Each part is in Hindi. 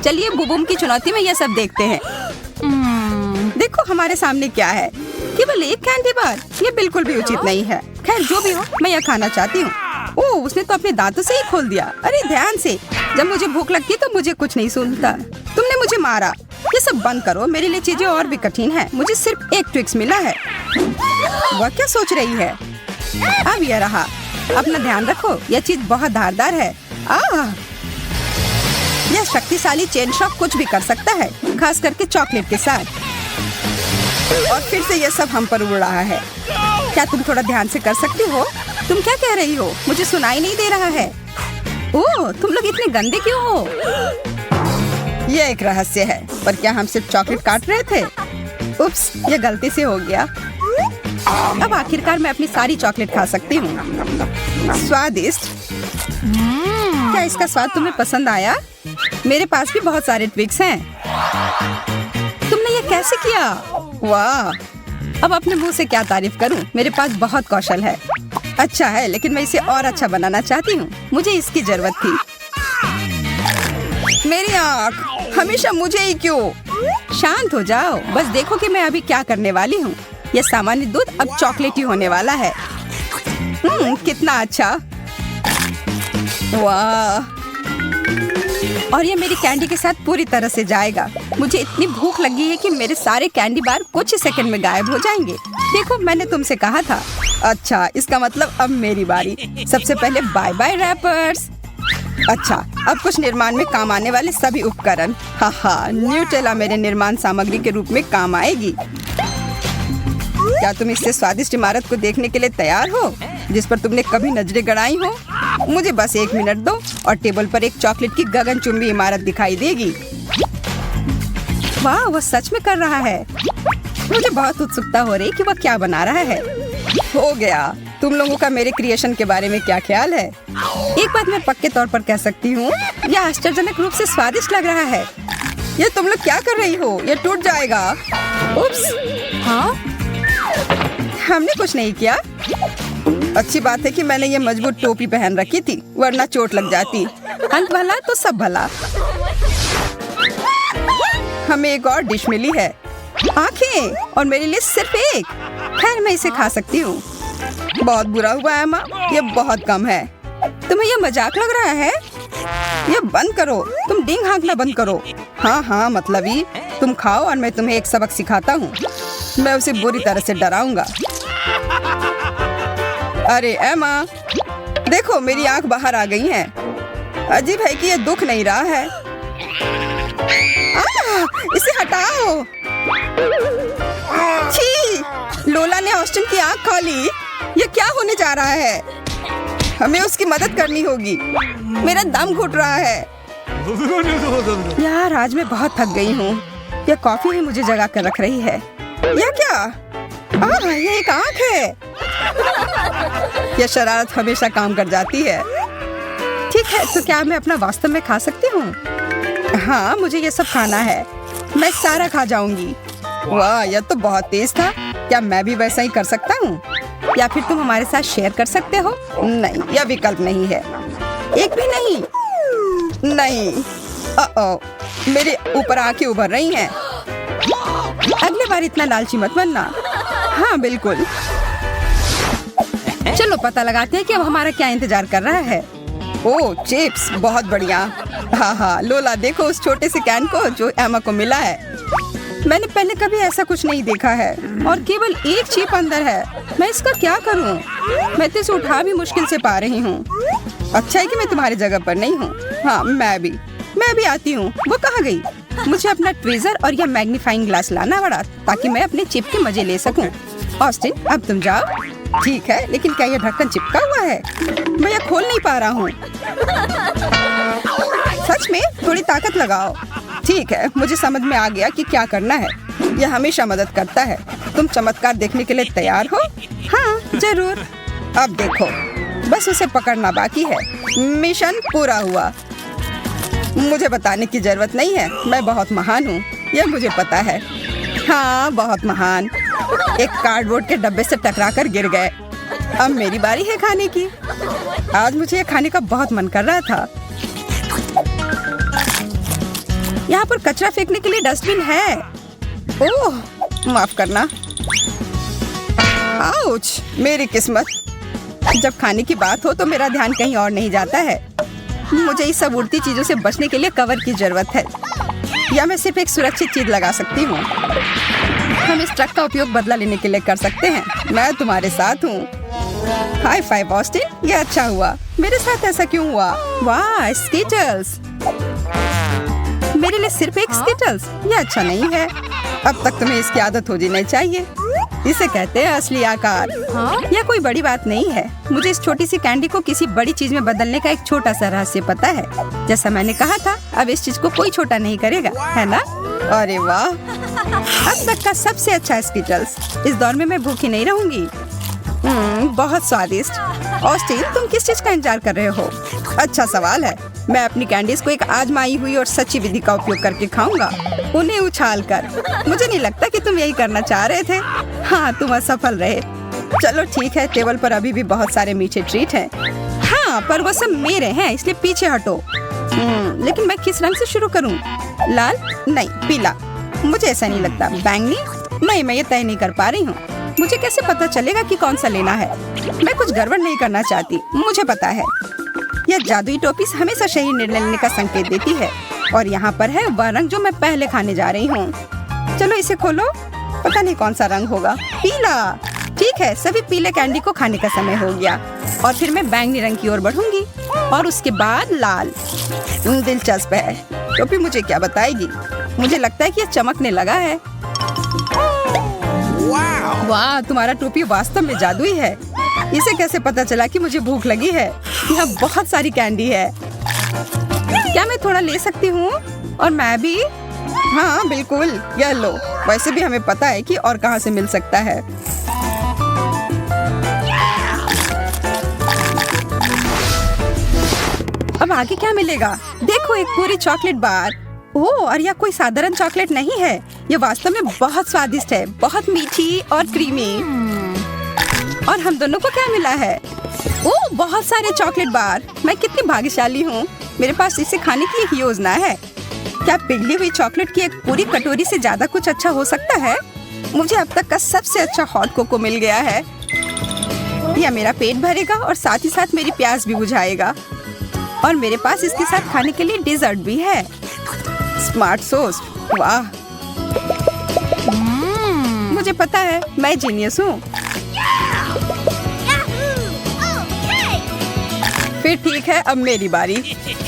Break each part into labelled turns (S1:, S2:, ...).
S1: चलिए बुबुम की चुनौती में ये सब देखते हैं। देखो हमारे सामने क्या है, केवल एक कैंडी बार। ये बिल्कुल भी उचित नहीं है। खैर जो भी हो, मैं यह खाना चाहती हूँ। ओह, उसने तो अपने दांतों से ही खोल दिया। अरे ध्यान से, जब मुझे भूख लगती है तो मुझे कुछ नहीं सुनता। तुमने मुझे मारा। ये सब बंद करो, मेरे लिए चीजें और भी कठिन है। मुझे सिर्फ एक ट्विक्स मिला है। वह क्या सोच रही है? अब यह रहा। अपना ध्यान रखो, यह चीज बहुत धारदार है। यह शक्तिशाली चेन शॉक कुछ भी कर सकता है, खास करके चॉकलेट के साथ। और फिर से यह सब हम पर उड़ रहा है। क्या तुम थोड़ा ध्यान से कर सकती हो? तुम क्या कह रही हो? मुझे सुनाई नहीं दे रहा है। ओह, तुम लोग इतने गंदे क्यों हो? यह एक रहस्य है, पर क्या हम सिर्फ चॉकलेट काट रहे थे? उप्स, यह गलती से हो गया। अब आखिरकार मैं अपनी सारी चॉकलेट खा सकती हूँ। स्वादिष्ट। क्या इसका स्वाद तुम्हें पसंद आया? मेरे पास भी बहुत सारे ट्विक्स हैं। तुमने ये कैसे किया? वाह! अब अपने मुंह से क्या तारीफ करूं? मेरे पास बहुत कौशल है। अच्छा है, लेकिन मैं इसे और अच्छा बनाना चाहती हूँ। मुझे इसकी जरूरत थी। मेरी आँख, हमेशा मुझे ही क्यों? शांत हो जाओ, बस देखो कि मैं अभी क्या करने वाली हूँ। यह सामान्य दूध अब चॉकलेटी होने वाला है। कितना अच्छा! वाह! और ये मेरी कैंडी के साथ पूरी तरह से जाएगा। मुझे इतनी भूख लगी है कि मेरे सारे कैंडी बार कुछ ही सेकंड में गायब हो जाएंगे। देखो, मैंने तुमसे कहा था। अच्छा, इसका मतलब अब मेरी बारी। सबसे पहले बाय बाय रैपर्स। अच्छा, अब कुछ निर्माण में काम आने वाले सभी उपकरण। हाँ, न्यूटेला मेरे निर्माण सामग्री के रूप में काम आएगी। क्या तुम इससे स्वादिष्ट इमारत को देखने के लिए तैयार हो, जिस पर तुमने कभी नजरें गड़ाई हो? मुझे बस 1 मिनट दो और टेबल पर एक चॉकलेट की गगनचुंबी इमारत दिखाई देगी। वाह, वो सच में कर रहा है। मुझे बहुत उत्सुकता हो रही कि वह क्या बना रहा है। हो गया। तुम लोगों का मेरे क्रिएशन के बारे में क्या ख्याल है? एक बात मैं पक्के तौर पर कह सकती हूँ, यह आश्चर्यजनक रूप से स्वादिष्ट लग रहा है। ये तुम लोग क्या कर रही हो? ये टूट जाएगा। उप्स। हाँ, हमने कुछ नहीं किया। अच्छी बात है कि मैंने ये मजबूत टोपी पहन रखी थी, वरना चोट लग जाती। अंत भला तो सब भला। हमें एक और डिश मिली है, आंखें, और मेरे लिए सिर्फ एक। खैर, मैं इसे खा सकती हूँ। बहुत बुरा हुआ एमा, ये बहुत कम है। तुम्हें ये मजाक लग रहा है? ये बंद करो। तुम डींग हाँकना बंद करो। हाँ, मतलब ही। तुम खाओ और मैं तुम्हें एक सबक सिखाता हूँ। मैं उसे बुरी तरह से डराऊंगा। अरे एमा, देखो मेरी आंख बाहर आ गई है। अजीब है कि ये दुख नहीं रहा है। इसे हटाओ। छी! लोला ने ऑस्टिन की आंख खा ली। ये क्या होने जा रहा है? हमें उसकी मदद करनी होगी। मेरा दम घुट रहा है। यार, आज मैं बहुत थक गई हूँ। यह कॉफी ही मुझे जगा कर रख रही है। यह क्या? ये एक आंख है। यह शरारत हमेशा काम कर जाती है। ठीक है, तो क्या मैं अपना वास्तव में खा सकती हूँ? हाँ, मुझे ये सब खाना है। मैं सारा खा जाऊंगी। वाह, यह तो बहुत तेज था। क्या मैं भी वैसा ही कर सकता हूँ? या फिर तुम हमारे साथ शेयर कर सकते हो? नहीं, यह विकल्प नहीं है। एक भी नहीं। नहीं। मेरे ऊपर आंखें उभर रही हैं। अगली बार इतना लालची मत बनना। हाँ, बिल्कुल। चलो पता लगाते हैं कि अब हमारा क्या इंतजार कर रहा है। ओह, चिप्स, बहुत बढ़िया। हाँ, लोला देखो उस छोटे से कैन को जो एमा को मिला है। मैंने पहले कभी ऐसा कुछ नहीं देखा है, और केवल एक चिप अंदर है। मैं इसका क्या करूं? मैं तो इसे उठा भी मुश्किल से पा रही हूँ। अच्छा है कि मैं तुम्हारी जगह पर नहीं हूँ। हाँ, मैं भी आती हूँ। वो कहाँ गई? मुझे अपना ट्वीजर और यह मैग्नीफाइंग ग्लास लाना पड़ा ताकि मैं अपने चिप के मजे ले सकूं। ऑस्टिन, अब तुम जाओ। ठीक है, लेकिन क्या यह ढक्कन चिपका हुआ है? मैं यह खोल नहीं पा रहा हूँ। सच में? थोड़ी ताकत लगाओ। ठीक है, मुझे समझ में आ गया कि क्या करना है। यह हमेशा मदद करता है। तुम चमत्कार देखने के लिए तैयार हो? हाँ, जरूर। अब देखो, बस उसे पकड़ना बाकी है। मिशन पूरा हुआ। मुझे बताने की जरूरत नहीं है, मैं बहुत महान हूँ, यह मुझे पता है। हाँ, बहुत महान। एक कार्डबोर्ड के डब्बे से टकराकर गिर गए। अब मेरी बारी है खाने की। आज मुझे यह खाने का बहुत मन कर रहा था। यहाँ पर कचरा फेंकने के लिए डस्टबिन है। ओह, माफ करना। आउच, मेरी किस्मत। जब खाने की बात हो तो मेरा ध्यान कहीं और नहीं जाता है। मुझे इस सब उड़ती चीजों से बचने के लिए कवर की जरूरत है, या मैं सिर्फ एक सुरक्षित चीज लगा सकती हूँ। हम इस ट्रक का उपयोग बदला लेने के लिए कर सकते हैं। मैं तुम्हारे साथ हूँ। हाई फाइव ऑस्टिन, ये अच्छा हुआ। मेरे साथ ऐसा क्यों हुआ? वाह, स्कीटल्स। मेरे लिए सिर्फ एक स्कीटल्स, ये अच्छा नहीं है। अब तक तुम्हें इसकी आदत हो जानी चाहिए। इसे कहते हैं असली आकार। यह कोई बड़ी बात नहीं है। मुझे इस छोटी सी कैंडी को किसी बड़ी चीज में बदलने का एक छोटा सा रहस्य पता है। जैसा मैंने कहा था, अब इस चीज को कोई छोटा नहीं करेगा, है ना? अरे वाह, अब तक का सबसे अच्छा स्कीटल्स। इस दौर में मैं भूखी नहीं रहूंगी। बहुत स्वादिष्ट। ऑस्टिन, तुम किस चीज का इंतजार कर रहे हो? अच्छा सवाल है। मैं अपनी कैंडीज को एक आजमाई हुई और सच्ची विधि का उपयोग करके खाऊंगा, उन्हें उछाल कर। मुझे नहीं लगता कि तुम यही करना चाह रहे थे। हाँ, तुम असफल रहे। चलो ठीक है, टेबल पर अभी भी बहुत सारे मीठे ट्रीट हैं। हाँ, पर वो सब मेरे हैं, इसलिए पीछे हटो। लेकिन मैं किस रंग से शुरू करूँ? लाल? नहीं, पीला। मुझे ऐसा नहीं लगता। बैंगनी? नहीं, मैं ये तय नहीं कर पा रही हूँ। मुझे कैसे पता चलेगा कि कौन सा लेना है? मैं कुछ गड़बड़ नहीं करना चाहती, मुझे पता है। यह जादुई टोपी हमेशा सही निर्णय लेने का संकेत देती है। और यहाँ पर है वह रंग जो मैं पहले खाने जा रही हूँ। चलो इसे खोलो। पता नहीं कौन सा रंग होगा। पीला। ठीक है, सभी पीले कैंडी को खाने का समय हो गया। और फिर मैं बैंगनी रंग की ओर बढ़ूंगी और उसके बाद लाल। दिलचस्प है। टोपी मुझे क्या बताएगी? मुझे लगता है कि यह चमकने लगा है। वाह, तुम्हारा टोपी वास्तव में जादुई है। इसे कैसे पता चला कि मुझे भूख लगी है? यहाँ बहुत सारी कैंडी है। क्या मैं थोड़ा ले सकती हूँ? और मैं भी? हाँ बिल्कुल, यह लो। वैसे भी हमें पता है कि और कहाँ से मिल सकता है। अब आगे क्या मिलेगा? देखो, एक पूरी चॉकलेट बार। ओह, और यह कोई साधारण चॉकलेट नहीं है। यह वास्तव में बहुत स्वादिष्ट है, बहुत मीठी और क्रीमी। और हम दोनों को क्या मिला है? ओह, बहुत सारे चॉकलेट बार। मैं कितनी भाग्यशाली हूँ। मेरे पास इसे खाने की एक योजना है। क्या पिघली हुई चॉकलेट की एक पूरी कटोरी से ज्यादा कुछ अच्छा हो सकता है? मुझे अब तक का सबसे अच्छा हॉट कोको मिल गया है। यह मेरा पेट भरेगा और साथ ही साथ मेरी प्यास भी बुझाएगा। और मेरे पास इसके साथ खाने के लिए डेजर्ट भी है। Smart sauce. वाह, मुझे पता है, मैं जीनियस हूँ। फिर ठीक है, अब मेरी बारी।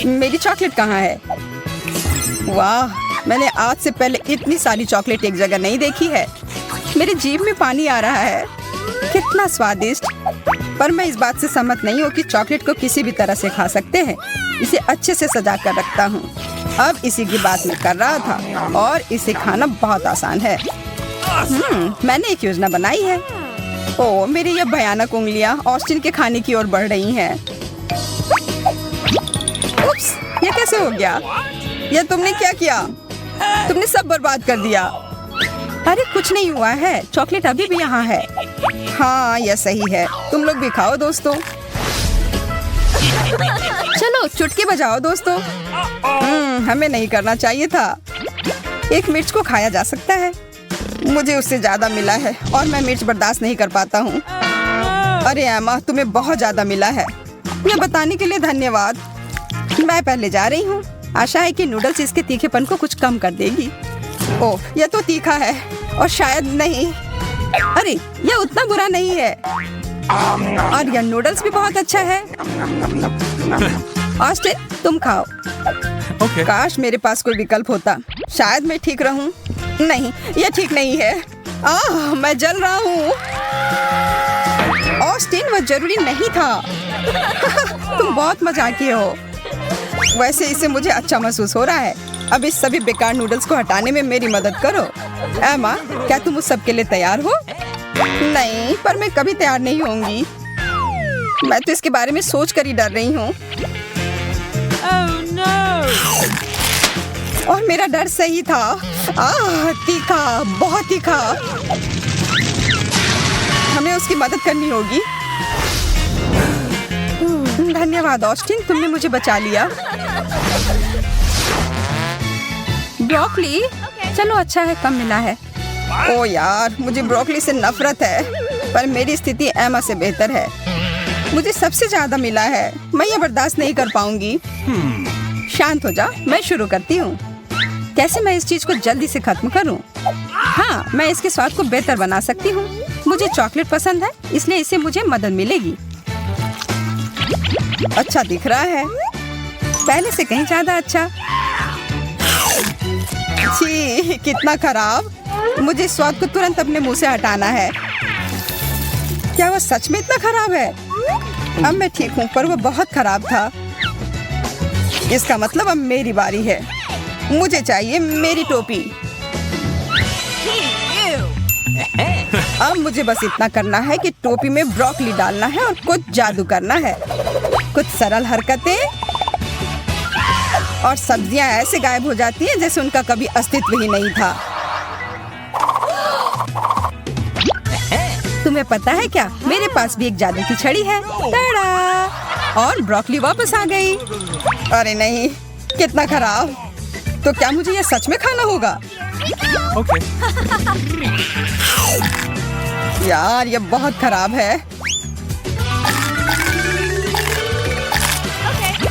S1: मेरी चॉकलेट कहाँ है? वाह, मैंने आज से पहले इतनी सारी चॉकलेट एक जगह नहीं देखी है। मेरी जीभ में पानी आ रहा है। कितना स्वादिष्ट। पर मैं इस बात से सहमत नहीं हूँ कि चॉकलेट को किसी भी तरह से खा सकते हैं। इसे अच्छे से सजा कर रखता हूँ। अब इसी की बात मैं कर रहा था और इसे खाना बहुत आसान है। मैंने एक योजना बनाई है। ओह, मेरी यह भयानक उंगलियां ऑस्टिन के खाने की ओर बढ़ रही हैं। उप्स, ये कैसे हो गया? यह तुमने क्या किया? तुमने सब बर्बाद कर दिया। अरे कुछ नहीं हुआ है, चॉकलेट अभी भी यहाँ है। हाँ, यह सही है। तुम लोग भी खाओ दोस्तों। चलो चुटकी बजाओ दोस्तों। हमें नहीं करना चाहिए था। एक मिर्च को खाया जा सकता है। मुझे उससे ज्यादा मिला है और मैं मिर्च बर्दाश्त नहीं कर पाता हूँ। अरे एमा, तुम्हें बहुत ज्यादा मिला है। यह बताने के लिए धन्यवाद। मैं पहले जा रही हूँ। आशा है कि नूडल्स इसके तीखेपन को कुछ कम कर देगी। ओह, यह तो तीखा है और शायद नहीं। अरे, यह उतना बुरा नहीं है। और यह नूडल्स भी बहुत अच्छा है। ऑस्टिन, तुम खाओ।
S2: Okay.
S1: काश मेरे पास कोई विकल्प होता। शायद मैं ठीक रहूं। नहीं, यह ठीक नहीं है। मैं जल रहा हूँ। ऑस्टिन, वह जरूरी नहीं था। तुम बहुत मजाकिये हो। वैसे इससे मुझे अच्छा महसूस हो रहा है। अब इस सभी बेकार नूडल्स को हटाने में मेरी मदद करो। एमा, क्या तुम उस सब के लिए तैयार हो? नहीं, पर मैं कभी तैयार नहीं होंगी। मैं तो इसके बारे में सोच कर ही डर रही हूँ। और मेरा डर सही था। तीखा, बहुत तीखा। हमें उसकी मदद करनी होगी। धन्यवाद ऑस्टिन, तुमने मुझे बचा लिया। ब्रोकली? चलो अच्छा है, कम मिला है। ओ यार, मुझे ब्रोकली से नफरत है, पर मेरी स्थिति एमा से बेहतर है। मुझे सबसे ज्यादा मिला है, मैं ये बर्दाश्त नहीं कर पाऊंगी। शांत हो जा, मैं शुरू करती हूँ। कैसे मैं इस चीज को जल्दी से खत्म करूँ? हाँ, मैं इसके स्वाद को बेहतर बना सकती हूँ। मुझे चॉकलेट पसंद है, इसलिए इससे मुझे मदद मिलेगी। अच्छा दिख रहा है, पहले से कहीं ज्यादा अच्छा। छी, कितना खराब। मुझे इस स्वाद को तुरंत अपने मुंह से हटाना है। क्या वो सच में इतना खराब है? अब मैं ठीक हूँ, पर वो बहुत खराब था। इसका मतलब अब मेरी बारी है। मुझे चाहिए मेरी टोपी। अब मुझे बस इतना करना है कि टोपी में ब्रोकली डालना है और कुछ जादू करना है। कुछ सरल हरकतें और सब्जियां ऐसे गायब हो जाती हैं जैसे उनका कभी अस्तित्व ही नहीं था। तुम्हें पता है क्या, मेरे पास भी एक जादू की छड़ी है। टाड़ा! और ब्रोकली वापस आ गई। अरे नहीं, कितना खराब। तो क्या मुझे ये सच में खाना होगा?
S2: Okay.
S1: यार, ये बहुत खराब है।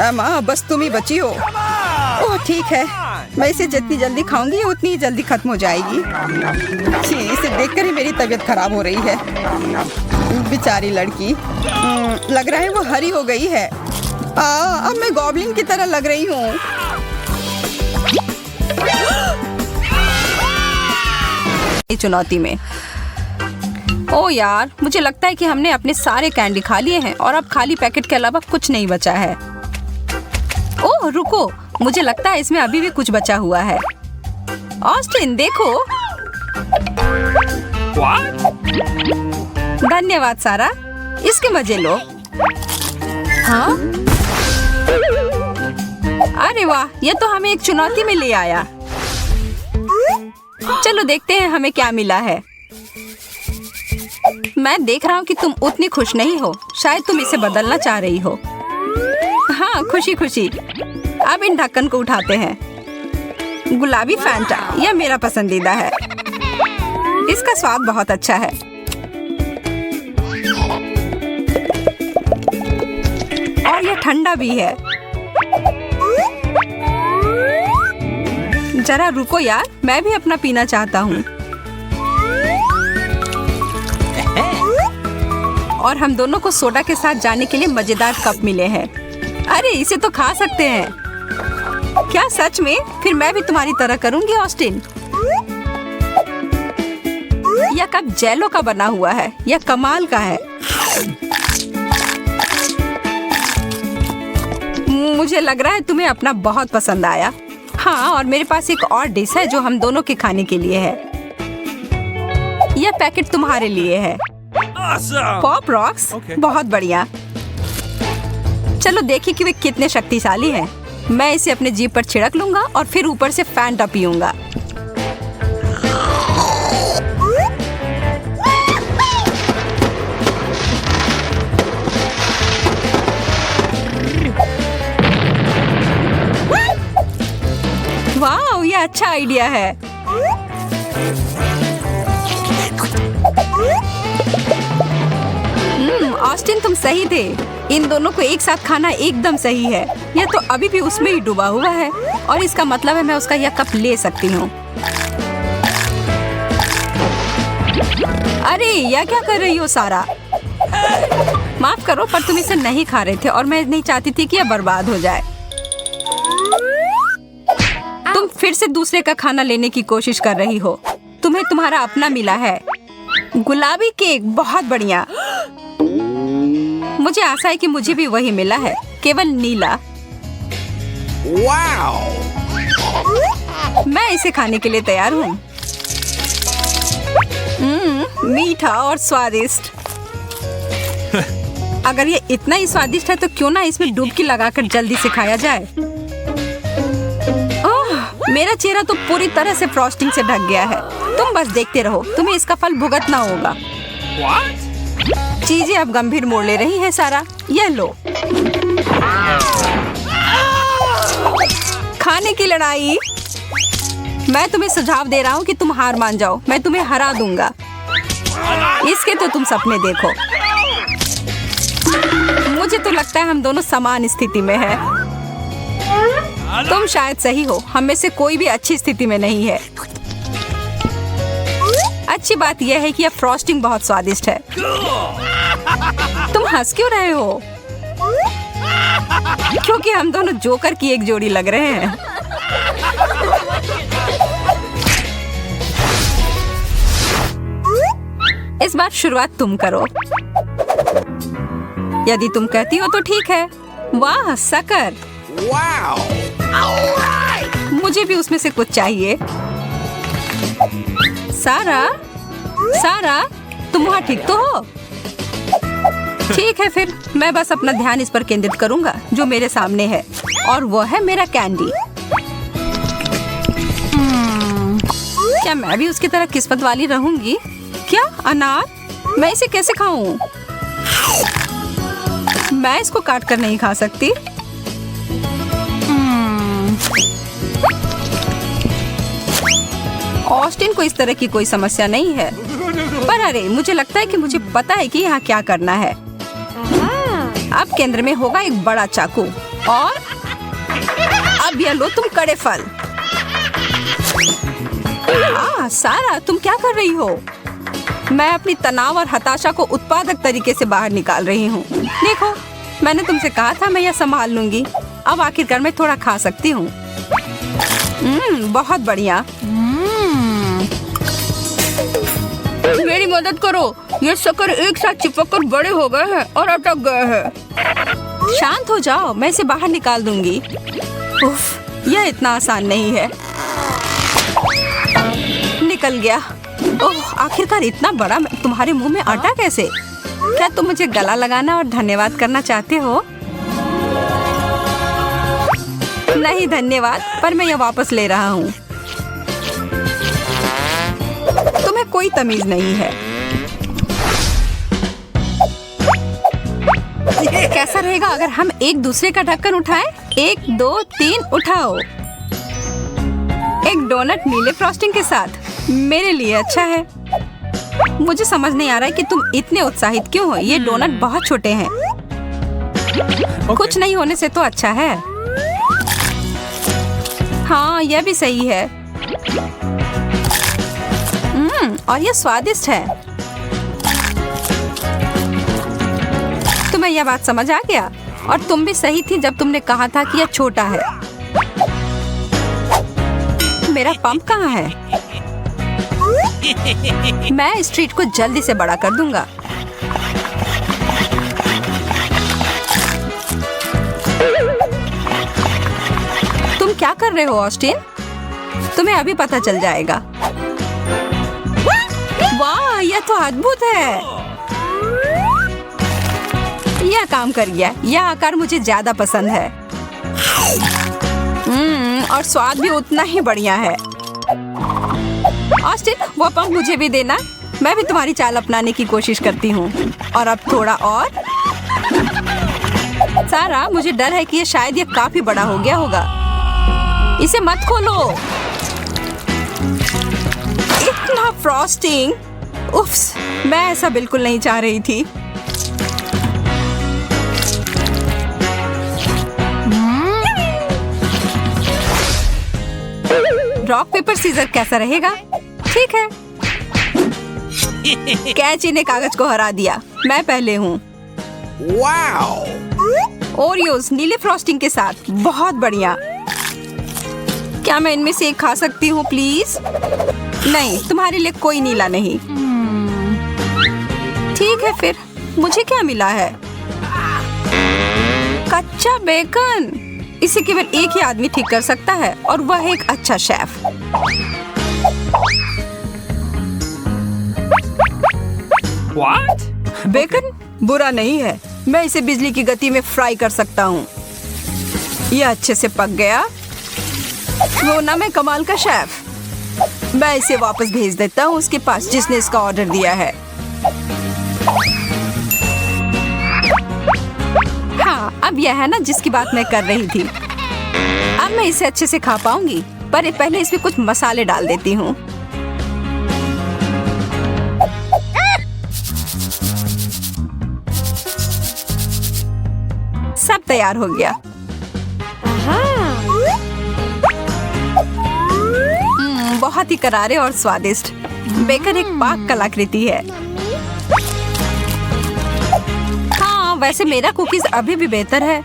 S1: एमा, बस तुम ही बची हो। ओह ठीक है, मैं इसे जितनी जल्दी खाऊंगी उतनी ही जल्दी खत्म हो जाएगी। छी, इसे देखकर ही मेरी तबीयत खराब हो रही है। बेचारी लड़की, लग रहा है वो हरी हो गई है। अब मैं गॉब्लिन की तरह लग रही हूँ। चुनौती में। ओ यार, मुझे लगता है कि हमने अपने सारे कैंडी खा लिए हैं और अब खाली पैकेट के अलावा कुछ नहीं बचा है। ओह रुको, मुझे लगता है इसमें अभी भी कुछ बचा हुआ है। ऑस्टिन देखो। धन्यवाद सारा, इसके मजे लो। हाँ? अरे वाह, ये तो हमें एक चुनौती में ले आया। चलो देखते हैं हमें क्या मिला है। मैं देख रहा हूँ कि तुम उतनी खुश नहीं हो। शायद तुम इसे बदलना चाह रही हो। हाँ, खुशी खुशी। अब इन ढक्कन को उठाते हैं। गुलाबी फैंटा, यह मेरा पसंदीदा है। इसका स्वाद बहुत अच्छा है। और यह ठंडा भी है। जरा रुको यार, मैं भी अपना पीना चाहता हूँ। और हम दोनों को सोडा के साथ जाने के लिए मजेदार कप मिले हैं। अरे इसे तो खा सकते हैं। क्या सच में? फिर मैं भी तुम्हारी तरह करूंगी ऑस्टिन। यह कप जेलो का बना हुआ है। यह कमाल का है। मुझे लग रहा है तुम्हें अपना बहुत पसंद आया। हाँ, और मेरे पास एक और डिश है जो हम दोनों के खाने के लिए है। यह पैकेट तुम्हारे लिए है। पॉप रॉक्स, बहुत बढ़िया। चलो देखिए कि वे कितने शक्तिशाली हैं। मैं इसे अपने जीभ पर छिड़क लूंगा और फिर ऊपर से फैंटा पीऊंगा। वाह, ये अच्छा आइडिया है। ऑस्टिन तुम सही थे। इन दोनों को एक साथ खाना एकदम सही है। यह तो अभी भी उसमें ही डूबा हुआ है और इसका मतलब है मैं उसका यह कप ले सकती हूँ। अरे यह क्या कर रही हो सारा? माफ करो, पर तुम इसे नहीं खा रहे थे और मैं नहीं चाहती थी कि यह बर्बाद हो जाए। तुम फिर से दूसरे का खाना लेने की कोशिश कर रही हो। तुम्हें तुम्हारा अपना मिला है। गुलाबी केक, बहुत बढ़िया। मुझे आशा है कि मुझे भी वही मिला है, केवल नीला। मैं इसे खाने के लिए तैयार हूँ। मीठा और स्वादिष्ट। अगर ये इतना ही स्वादिष्ट है तो क्यों ना इसमें डुबकी लगाकर जल्दी से खाया जाए। ओह, मेरा चेहरा तो पूरी तरह से फ्रॉस्टिंग से ढक गया है। तुम बस देखते रहो, तुम्हें इसका फल भुगतना होगा। चीजें अब गंभीर मोड़ ले रही है सारा। यह लो, खाने की लड़ाई। मैं तुम्हें सुझाव दे रहा हूँ कि तुम हार मान जाओ। मैं तुम्हें हरा दूंगा। इसके तो तुम सपने देखो। मुझे तो लगता है हम दोनों समान स्थिति में हैं। तुम शायद सही हो। हम में से कोई भी अच्छी स्थिति में नहीं है। अच्छी बात यह है कि यह फ्रॉस्टिंग बहुत स्वादिष्ट है। तुम हंस क्यों रहे हो? क्योंकि हम दोनों जोकर की एक जोड़ी लग रहे हैं। इस बार शुरुआत तुम करो। यदि तुम कहती हो तो ठीक है। वाह सकर। मुझे भी उसमें से कुछ चाहिए। सारा तुम वहाँ ठीक तो हो? ठीक है फिर मैं बस अपना ध्यान इस पर केंद्रित करूंगा जो मेरे सामने है, और वो है मेरा कैंडी। क्या मैं भी उसकी तरह किस्मत वाली रहूंगी? क्या अनार? मैं इसे कैसे खाऊं? मैं इसको काट कर नहीं खा सकती। ऑस्टिन को इस तरह की कोई समस्या नहीं है, पर अरे मुझे लगता है कि मुझे पता है कि यहाँ क्या करना है। अब केंद्र में होगा एक बड़ा चाकू, और अब यह लो तुम कड़े फल। सारा तुम क्या कर रही हो? मैं अपनी तनाव और हताशा को उत्पादक तरीके से बाहर निकाल रही हूँ। देखो मैंने तुमसे कहा था मैं यह संभाल लूंगी। अब आखिरकार मैं थोड़ा खा सकती हूँ। बहुत बढ़िया। मेरी मदद करो। ये शक्कर एक साथ चिपक कर बड़े हो गए हैं और अटक गए हैं। शांत हो जाओ, मैं इसे बाहर निकाल दूंगी। उफ, यह इतना आसान नहीं है। निकल गया। ओह, आखिरकार इतना बड़ा। तुम्हारे मुंह में आटा कैसे? क्या तुम मुझे गला लगाना और धन्यवाद करना चाहते हो? नहीं धन्यवाद, पर मैं यह वापस ले रहा हूँ। तुम्हें कोई तमीज नहीं है। कैसा रहेगा अगर हम एक दूसरे का ढक्कन उठाएं? 1 2 3 उठाओ। एक डोनट नीले फ्रॉस्टिंग के साथ मेरे लिए अच्छा है। मुझे समझ नहीं आ रहा है कि तुम इतने उत्साहित क्यों हो। ये डोनट बहुत छोटे हैं। कुछ नहीं होने से तो अच्छा है। हाँ यह भी सही है। और यह स्वादिष्ट है। तुम्हें यह बात समझ आ गया? और तुम भी सही थी जब तुमने कहा था कि यह छोटा है। मेरा पंप कहाँ है? मैं इस ट्रीट को जल्दी से बड़ा कर दूंगा। तुम क्या कर रहे हो ऑस्टिन? तुम्हें अभी पता चल जाएगा। वाह, यह तो अद्भुत है। यह काम कर गया। यह आकार मुझे ज्यादा पसंद है। और स्वाद भी उतना ही बढ़िया है। ऑस्टिन, वो पंप मुझे भी देना। मैं भी तुम्हारी चाल अपनाने की कोशिश करती हूँ। और अब थोड़ा और। सारा, मुझे डर है कि ये शायद ये काफी बड़ा हो गया होगा। इसे मत खोलो। इतना फ्रॉस्टिंग। उफ्स, मैं ऐसा बिल्कुल नहीं चाह रही थी। रॉक पेपर सीजर कैसा रहेगा? ठीक है। कैची ने कागज को हरा दिया। मैं पहले हूँ। ओरियोस नीले फ्रॉस्टिंग के साथ। बहुत बढ़िया। क्या मैं इनमें से एक खा सकती हूँ प्लीज? नहीं, तुम्हारे लिए कोई नीला नहीं। ठीक है फिर। मुझे क्या मिला है? कच्चा बेकन। इसे केवल एक ही आदमी ठीक कर सकता है, और वह है एक अच्छा शेफ।
S2: What?
S1: बेकन बुरा नहीं है। मैं इसे बिजली की गति में फ्राई कर सकता हूँ। यह अच्छे से पक गया। वो ना मैं कमाल का शेफ। मैं इसे वापस भेज देता हूँ उसके पास जिसने इसका ऑर्डर दिया है। हाँ, अब यह है ना जिसकी बात मैं कर रही थी। अब मैं इसे अच्छे से खा पाऊंगी। पर पहले इसमें कुछ मसाले डाल देती हूँ। सब तैयार हो गया। बहुत ही करारे और स्वादिष्ट। बेकन एक पाक कलाकृति है। हाँ, वैसे मेरा कुकीज अभी भी बेहतर है।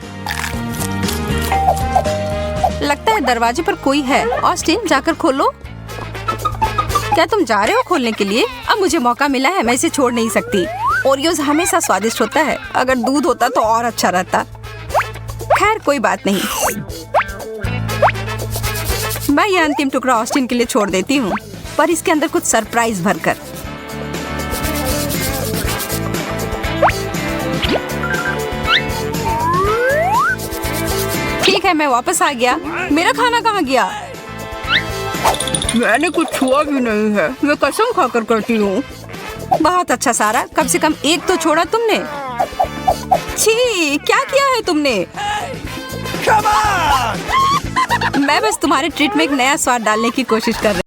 S1: लगता है दरवाजे पर कोई है। ऑस्टिन, जाकर खोलो। क्या तुम जा रहे हो खोलने के लिए? अब मुझे मौका मिला है, मैं इसे छोड़ नहीं सकती। ओरियोज हमेशा स्वादिष्ट होता है। अगर दूध होता तो और अच्छा रहता। खैर, कोई बात नहीं। मैं ये अंतिम टुकड़ा ऑस्टिन के लिए छोड़ देती हूँ, पर इसके अंदर कुछ सरप्राइज भरकर। ठीक है, मैं वापस आ गया। मेरा खाना कहाँ गया? मैंने कुछ छुआ भी नहीं है। मैं कसम खाकर करती हूँ। बहुत अच्छा सारा, कम से कम एक तो छोड़ा तुमने। छी, क्या किया है तुमने?
S2: Come on!
S1: मैं बस तुम्हारे ट्रीट में एक नया स्वाद डालने की कोशिश कर रही हूँ।